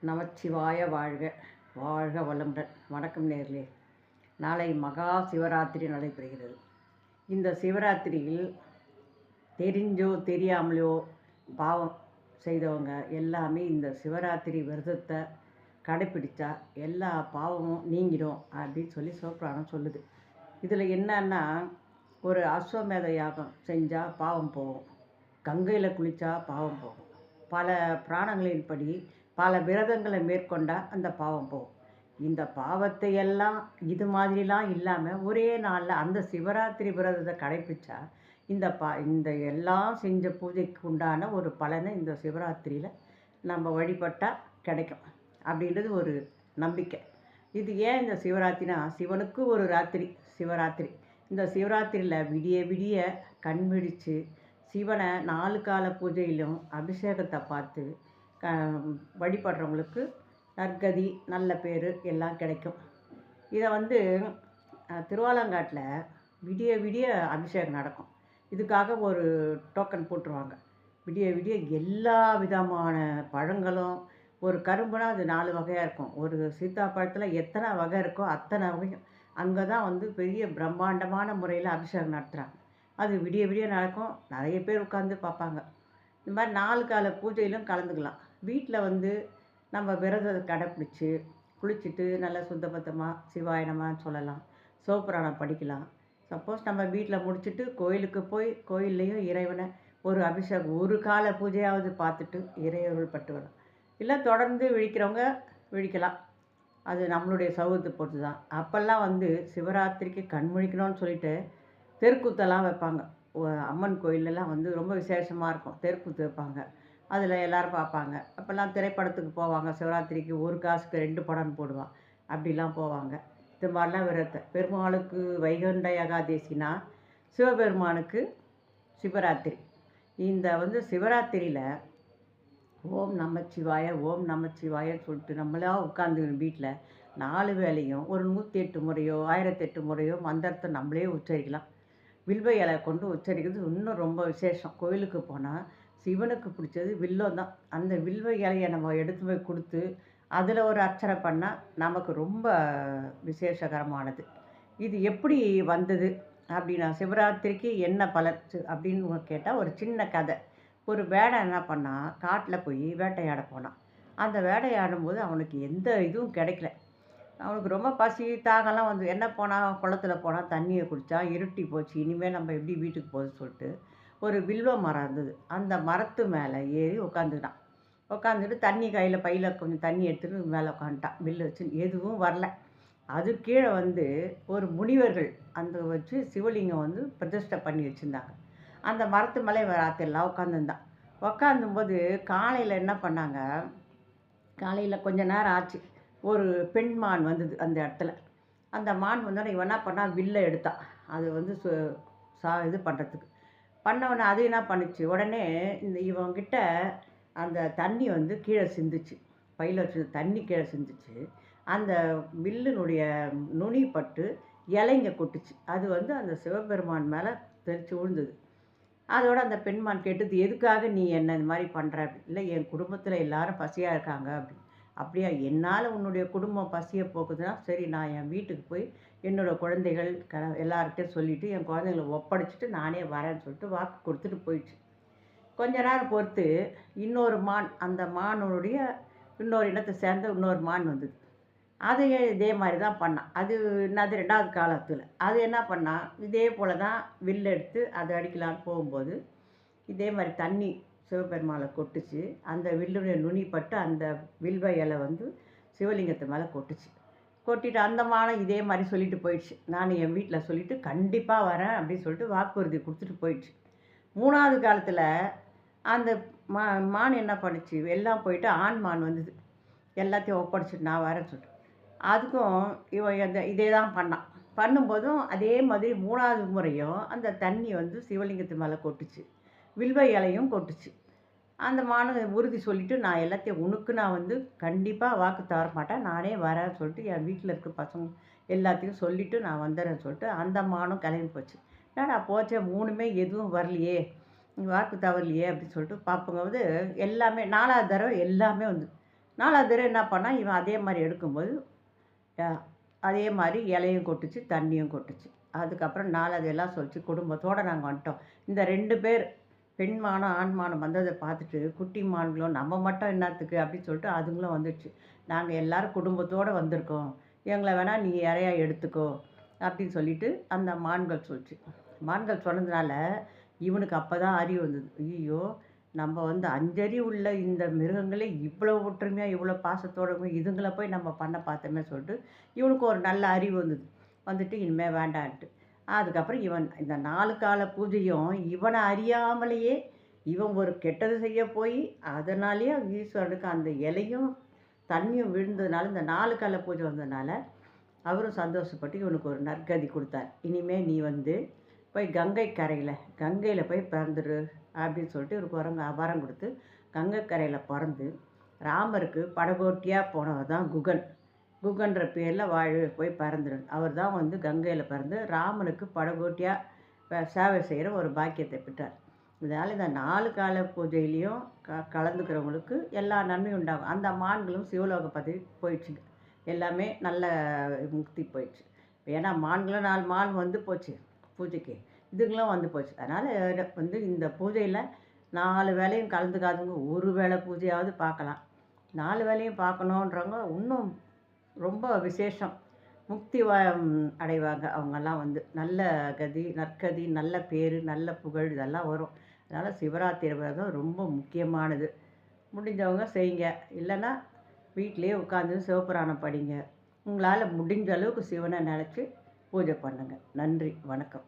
நமச்சிவாய வாழ்க. வாழ்க வளமுடன். வணக்கம் நேர்களே. நாளை மகா சிவராத்திரி நடைபெறுகிறது. இந்த சிவராத்திரியில் தெரிஞ்சோ தெரியாமலையோ பாவம் செய்தவங்க எல்லாமே இந்த சிவராத்திரி விரதத்தை கடைப்பிடிச்சா எல்லா பாவமும் நீங்கிடும் அப்படின்னு சொல்லி சிவபுராணம் சொல்லுது. இதில் என்னன்னா, ஒரு அஸ்வமேத யாகம் செஞ்சால் பாவம் போகும், கங்கையில் குளித்தா பாவம் போகும், பல பிராணங்களின்படி பல விரதங்களை மேற்கொண்டால் அந்த பாவம் போகும். இந்த பாவத்தை எல்லாம் இது மாதிரிலாம் இல்லாமல் ஒரே நாளில் அந்த சிவராத்திரி விரதத்தை கடைப்பிடிச்சா இந்த எல்லாம் செஞ்ச பூஜைக்கு உண்டான ஒரு பலனை இந்த சிவராத்திரியில் நம்ம வழிபட்டால் கிடைக்கும் அப்படின்றது ஒரு நம்பிக்கை. இது ஏன் இந்த சிவராத்திரினா, சிவனுக்கு ஒரு ராத்திரி சிவராத்திரி. இந்த சிவராத்திரியில் விடிய விடிய கண் விழித்து சிவனை 4 கால பூஜையிலும் அபிஷேகத்தை பார்த்து வழிபடுறவங்களுக்கு நற்கதி நல்ல பேர் எல்லாம் கிடைக்கும். இதை திருவாலங்காட்டில் விடிய விடிய அபிஷேகம் நடக்கும். இதுக்காக ஒரு டோக்கன் போட்டுருவாங்க. விடிய விடிய எல்லா விதமான பழங்களும், ஒரு கரும்புனா அது 4 வகையாக இருக்கும், ஒரு சீத்தாப்பழத்தில் எத்தனை வகை இருக்கோ அத்தனை வகையும் அங்கே தான் பெரிய பிரம்மாண்டமான முறையில் அபிஷேகம் நடத்துகிறாங்க. அது விடிய விடிய நடக்கும். நிறைய பேர் உட்காந்து பார்ப்பாங்க. இந்த மாதிரி 4 கால பூஜையிலும் கலந்துக்கலாம். வீட்டில் நம்ம விரதத்தை கடைப்பிடிச்சி குளிச்சுட்டு நல்லா சுத்தபத்தமாக சிவாயனமான்னு சொல்லலாம், சிவபுராணம் படிக்கலாம். சப்போஸ் நம்ம வீட்டில் முடிச்சுட்டு கோயிலுக்கு போய் கோயில்லையும் இறைவனை ஒரு அபிஷேகம் ஒரு கால பூஜையாவது பார்த்துட்டு இறையருள் பட்டு வரலாம். இல்லை தொடர்ந்து விழிக்கிறவங்க விழிக்கலாம். அது நம்மளுடைய சௌகரியத்தை பொறுத்து தான். அப்போல்லாம் சிவராத்திரிக்கு கண் முழிக்கணும்னு சொல்லிட்டு தெருக்கூத்தெல்லாம் வைப்பாங்க. அம்மன் கோயிலெல்லாம் ரொம்ப விசேஷமாக இருக்கும். தெருக்கூத்து வைப்பாங்க. அதில் எல்லோரும் பார்ப்பாங்க. அப்போல்லாம் திரைப்படத்துக்கு போவாங்க. சிவராத்திரிக்கு 1 காசுக்கு 2 படம்னு போடுவான். அப்படிலாம் போவாங்க. இது மாதிரிலாம் விரதத்தை பெருமாளுக்கு வைகுண்ட ஏகாதேசினா, சிவபெருமானுக்கு சிவராத்திரி. இந்த சிவராத்திரியில் ஓம் நமச்சிவாய ஓம் நமச்சிவாயன்னு சொல்லிட்டு நம்மளா உட்காந்து வீட்டில் 4 வேளையும் ஒரு 108 முறையோ 1008 முறையோ மந்திரத்தை நம்மளே உச்சரிக்கலாம். வில்வ இலை கொண்டு உச்சரிக்கிறது இன்னும் ரொம்ப விசேஷம். கோயிலுக்கு போனால் சிவனுக்கு பிடிச்சது வில்வம் தான். அந்த வில்வ இலையை நம்ம எடுத்து போய் கொடுத்து அதில் ஒரு அர்ச்சனை பண்ணால் நமக்கு ரொம்ப விசேஷகரமானது. இது எப்படி வந்தது அப்படின்னா, சிவராத்திரிக்கு என்ன பலன் அப்படின்னு கேட்டால் ஒரு சின்ன கதை. ஒரு வேடை என்ன பண்ணால், காட்டில் போய் வேட்டையாட போனான். அந்த வேட்டையாடும்போது அவனுக்கு எந்த இதுவும் கிடைக்கல. அவனுக்கு ரொம்ப பசி தாகம்லாம் என்ன போனால் குளத்தில் போனால் தண்ணியை குடித்தான். இருட்டி போச்சு, இனிமேல் நம்ம எப்படி வீட்டுக்கு போகுதுன்னு சொல்லிட்டு ஒரு வில்வ மரம் இருந்தது. அந்த மரத்து மேலே ஏறி உட்காந்துக்கிட்டான். உட்காந்துட்டு தண்ணி கையில் பையில் கொஞ்சம் தண்ணி எடுத்துகிட்டு மேலே உட்காந்துட்டான். வில்லு வச்சு எதுவும் வரல. அது கீழே ஒரு முனிவர்கள் அந்த வச்சு சிவலிங்கம் பிரதிஷ்டை பண்ணி வச்சுருந்தாங்க. அந்த மரத்து மேலே ராத்திரிலாம் உட்காந்துருந்தான். உட்காந்தும்போது காலையில் என்ன பண்ணாங்க, காலையில் கொஞ்ச நேரம் ஆச்சு, ஒரு பெண் மான் வந்தது அந்த இடத்துல. அந்த மான் வந்தோடனே இவன் என்ன பண்ணால் வில்லை எடுத்தான். அது இது பண்ணுறதுக்கு பண்ணவொடனே அது என்ன பண்ணிச்சு, உடனே இவங்கிட்ட அந்த தண்ணி கீழே சிந்துச்சு. பையில் வச்சு தண்ணி கீழே சிந்துச்சு. அந்த வில்லினுடைய நுனி பட்டு இலைங்க கொட்டுச்சு. அது அந்த சிவபெருமான் மேலே தெரிச்சு விழுந்தது. அதோட அந்த பெண்மான் கேட்டது, எதுக்காக நீ என்ன இந்த மாதிரி பண்ணுற அப்படி. இல்லை, என் குடும்பத்தில் எல்லாரும் பசியாக இருக்காங்க அப்படி. அப்படியா, என்னால் உன்னுடைய குடும்பம் பசியை போக்குதுன்னா சரி, நான் என் வீட்டுக்கு போய் என்னோடய குழந்தைகள் எல்லார்கிட்டையும் சொல்லிவிட்டு என் குழந்தைங்களை ஒப்படைச்சிட்டு நானே வரேன்னு சொல்லிட்டு வாக்கு கொடுத்துட்டு போயிடுச்சு. கொஞ்ச நேரம் பொறுத்து இன்னொரு மான், அந்த மானுடைய இன்னொரு இனத்தை சேர்ந்த இன்னொரு மான் வந்தது. அதையே இதே மாதிரி தான் பண்ணான். அது என்னது 2வது காலத்தில் அது என்ன பண்ணால், இதே போல் தான் வில்லு எடுத்து அதை அடிக்கலான்னு போகும்போது இதே மாதிரி தண்ணி சிவபெருமானை கொட்டுச்சு. அந்த வில்லுடைய நுனி பட்டு அந்த வில்வ இலை சிவலிங்கத்து மேலே கொட்டுச்சு. கொட்டிட்டு அந்த மானை இதே மாதிரி சொல்லிட்டு போயிடுச்சு, நான் என் வீட்டில் சொல்லிவிட்டு கண்டிப்பாக வரேன் அப்படின்னு சொல்லிட்டு வாக்குறுதி கொடுத்துட்டு போயிடுச்சு. 3வது காலத்தில் அந்த மான் என்ன பண்ணுச்சு, எல்லாம் போயிட்டு ஆண் மான் வந்தது. எல்லாத்தையும் ஒப்படைச்சிட்டு நான் வரேன்னு சொல்லிட்டு அதுக்கும் இவன் இதே தான் பண்ணான். பண்ணும்போதும் அதே மாதிரி 3வது முறையும் அந்த தண்ணி சிவலிங்கத்து மேலே கொட்டுச்சு, வில்வ இலையும் கொட்டுச்சு. அந்த மானை உறுதி சொல்லிவிட்டு, நான் எல்லாத்தையும் உனக்கு நான் கண்டிப்பாக வாக்கு தவற மாட்டேன், நானே வரேன்னு சொல்லிட்டு என் வீட்டில் இருக்க பசங்க எல்லாத்தையும் சொல்லிவிட்டு நான் வந்துடுறேன்னு சொல்லிட்டு அந்த மானும் கிளம்பி போச்சு. ஏன்னா போச்சே 3மே எதுவும் வரலையே, வாக்கு தவறலையே அப்படின்னு சொல்லிட்டு பார்க்கும்போது எல்லாமே 4வது தடவை எல்லாமே 4வது தடவை என்ன பண்ணான், இவன் அதே மாரி எடுக்கும்போது, அ அதே மாரி இலையும் கொட்டுச்சு, தண்ணியும் கொட்டுச்சு. அதுக்கப்புறம் 4வது எல்லாம் சொல்லிச்சு, குடும்பத்தோட நாங்க வந்துட்டோம். இந்த 2 பேர் பெண் மானும், ஆண் மானும் வந்தத பார்த்துட்டு, குட்டி மான்களும் நம்ம மட்டும் என்னாத்துக்கு அப்படின்னு சொல்லிட்டு அதுங்களும் வந்துடுச்சு. நாங்க எல்லாரும் குடும்பத்தோட வந்திருக்கோம். எங்கள வேணா நீ இரையா எடுத்துக்கோ அப்படின்னு சொல்லிட்டு அந்த மான்கள் சொல்லுச்சு. மான்கள் சொன்னதுனால, இவனுக்கு அப்பதான் அறிவு வந்தது. ஐய்யயோ! நம்ம வந்து 5 அறிவு உள்ள இந்த மிருகங்களே இவ்வளோ ஒற்றுமையா, இவ்வளோ பாசத்தோட இதுங்கள போய் நம்ம பண்ண பார்த்தோமே சொல்லிட்டு, இவனுக்கு ஒரு நல்ல அறிவு வந்தது. வந்துட்டு இனிமே வேண்டான்ட்டு. அதுக்கப்புறம் இவன் இந்த 4 கால பூஜையும் இவன அறியாமலேயே இவன் ஒரு கெட்டது செய்ய போய், அதனாலேயே ஈஸ்வரனுக்கு அந்த இலையும், தண்ணியும் விழுந்ததுனால, இந்த 4 கால பூஜை வந்ததுனால, அவரும் சந்தோஷப்பட்டு இவனுக்கு ஒரு நற்கதி குடுத்தார். இனிமே நீ வந்து போய் கங்கை கரையில கங்கையில போய் பிறந்துரு அப்படின்னு சொல்லிட்டு இவருக்கு வரம் குடுத்து, கங்கை கரையில பொறந்து, ராமருக்கு படகோட்டியா போனவர் தான் குகன். குகன்ற பேர்ல போய் பிறந்துரு. அவர் தான் வந்து கங்கையில பிறந்து ராமனுக்கு படகோட்டியா சேவை செய்கிற ஒரு பாக்கியத்தை பெற்றார். இதனால் இந்த 4 கால பூஜையிலையும் கலந்துக்கிறவங்களுக்கு எல்லா நன்மையும் உண்டாகும். அந்த மான்களும் சிவலோக பதவி போயிடுச்சுங்க. எல்லாமே நல்ல முக்தி போயிடுச்சு. ஏன்னா மான்களும் 4 மான் வந்து போச்சு பூஜைக்கு. இதுங்களும் வந்து போச்சு. அதனால் வந்து இந்த பூஜையில் 4 வேளையும் கலந்துக்காதவங்க ஒரு வேளை பூஜையாவது பார்க்கலாம். 4 வேளையும் பார்க்கணுன்றவங்க இன்னும் ரொம்ப விசேஷம். முக்தி அடைவாங்க அவங்கெல்லாம் வந்து. நல்ல கதி, நற்கதி, நல்ல பேரு, நல்ல புகழ் இதெல்லாம் வரும். அதனால் சிவராத்திரி விரதம் ரொம்ப முக்கியமானது. முடிஞ்சவங்க செய்யுங்க. இல்லைன்னா வீட்டிலேயே உட்காந்து சிவபுராணம் படிங்க. உங்களால் முடிஞ்ச அளவுக்கு சிவனை நினச்சி பூஜை பண்ணுங்க. நன்றி, வணக்கம்.